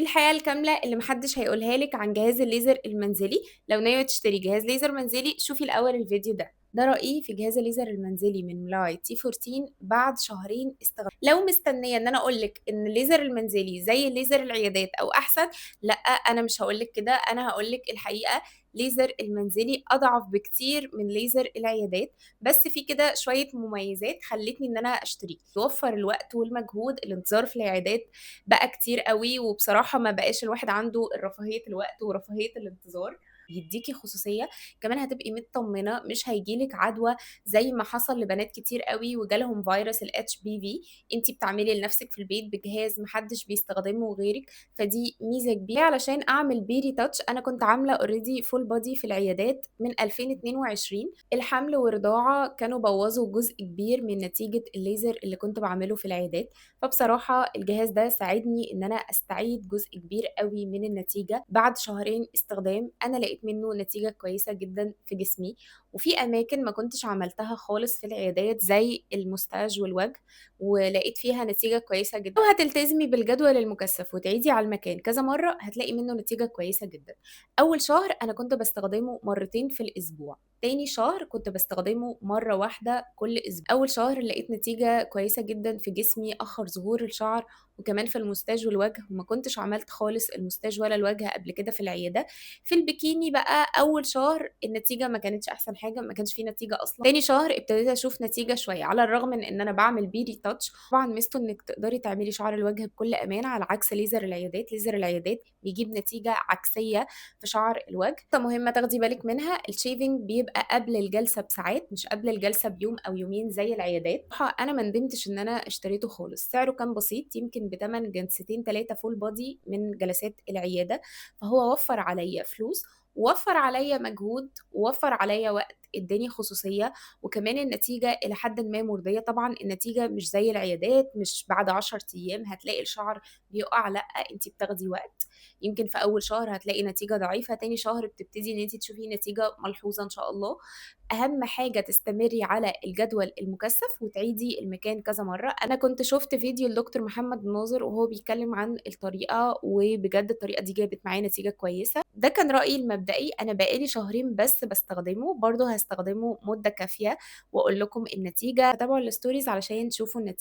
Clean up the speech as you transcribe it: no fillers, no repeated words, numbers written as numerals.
الحياة الكاملة اللي ما حدش هيقولها لِك عن جهاز الليزر المنزلي. لو ناوية تشتري جهاز ليزر منزلي شوفي الأول الفيديو ده. ده رأيي في جهاز الليزر المنزلي من ملاي T14 بعد شهرين لو مستنية إن أنا أقول لِك إن الليزر المنزلي زي الليزر العيادات أو أحسن، لأ، أنا مش هاقول لِك كده، أنا هاقول لِك الحقيقة. ليزر المنزلي أضعف بكتير من ليزر العيادات، بس في كده شوية مميزات خلّتني إن أنا أشتريه. بيوفّر الوقت والمجهود، الانتظار في العيادات بقى كتير أوي، وبصراحة ما بقاش الواحد عنده رفاهية الوقت ورفاهية الانتظار. يدّيكِ خصوصية، كمان هتبقي متطمنة مش هييجي لِك عدوى زي ما حصل لبنات كتير أوي وجالهم فيروس الHPV. أنتِ بتعملي لنفسِك في البيت بجهاز ما حدش بيستخدمه غيرِك، فدي ميزة كبيرة. علشان أعمل baby touch أنا كنت عاملة already full body في العيادات من 2022. الحمل والرضاعة كانوا بوّظوا جزء كبير من نتيجة الليزر اللي كنت باعمله في العيادات. فبصراحة الجهاز ده ساعدني إن أنا أستعيد جزء كبير أوي من النتيجة. بعد شهرين استخدام أنا لقيت منه نتيجة كويسة جدًا في جسمي، وفي أماكن ما كنتش عملتها خالص في العيادات زي المستاج والوجه، ولقيت فيها نتيجة كويسة جدًا. لو هتلتزمي بالجدول المكثف وتعيدي على المكان كذا مرة هتلاقي منه نتيجة كويسة جدًا. أول شهر أنا كنت باستخدمه مرتين في الأسبوع، تاني شهر كنت باستخدمه مرة واحدة كل أسبوع. أول شهر لقيت نتيجة كويسة جدًا في جسمي، أخّر ظهور الشعر، وكمان في الموستاج والوجه، وما كنتش عملت خالص الموستاج ولا الوجه قبل كده في العيادة. في البيكيني بقى أول شهر النتيجة ما كانتش أحسن حاجة، ما كانش في نتيجة أصلًا. تاني شهر ابتديت أشوف نتيجة شوية، على الرغم من إن أنا باعمل beauty touch. طبعًا ميزته إنِّك تقدري تعملي شعر الوجه بكل أمان على عكس ليزر العيادات. ليزر العيادات بيجيب نتيجة عكسية في شعر الوجه. نقطة مهمة تاخدي بالِك منها الshaving بيبقى قبل الجلسة بساعات مش قبل الجلسة بيوم أو يومين زي العيادات. بصراحة أنا ما ندمتش إن أنا اشتريته خالص، سعره كان بسيط يمكن بتمن جلستين 3 full body من جلسات العيادة، فهو وفّر عليّا فلوس، ووفّر عليّا مجهود، ووفّر عليّا وقت، ادّاني خصوصية، وكمان النتيجة إلى حدٍ ما مرضية. طبعًا النتيجة مش زي العيادات، مش بعد 10 أيام هتلاقي الشعر بيُقع، لأ، أنتِ بتاخدي وقت. يمكن في أول شهر هتلاقي نتيجة ضعيفة، تاني شهر بتبتدي إن أنتِ تشوفي نتيجة ملحوظة إن شاء الله. أهم حاجة تستمري على الجدول المكثف وتعيدي المكان كذا مرة. أنا كنت شُفت فيديو لدكتور محمد ناظر وهو بيتكلم عن الطريقة، وبجد الطريقة دي جابت معايا نتيجة كويسة. ده كان رأيي المبدئي، أنا بقى لي شهرين بس باستخدمه، برضه هاستخدمه مدة كافية وأقول لكم النتيجة. تابعوا الstories علشان تشوفوا النتيجة.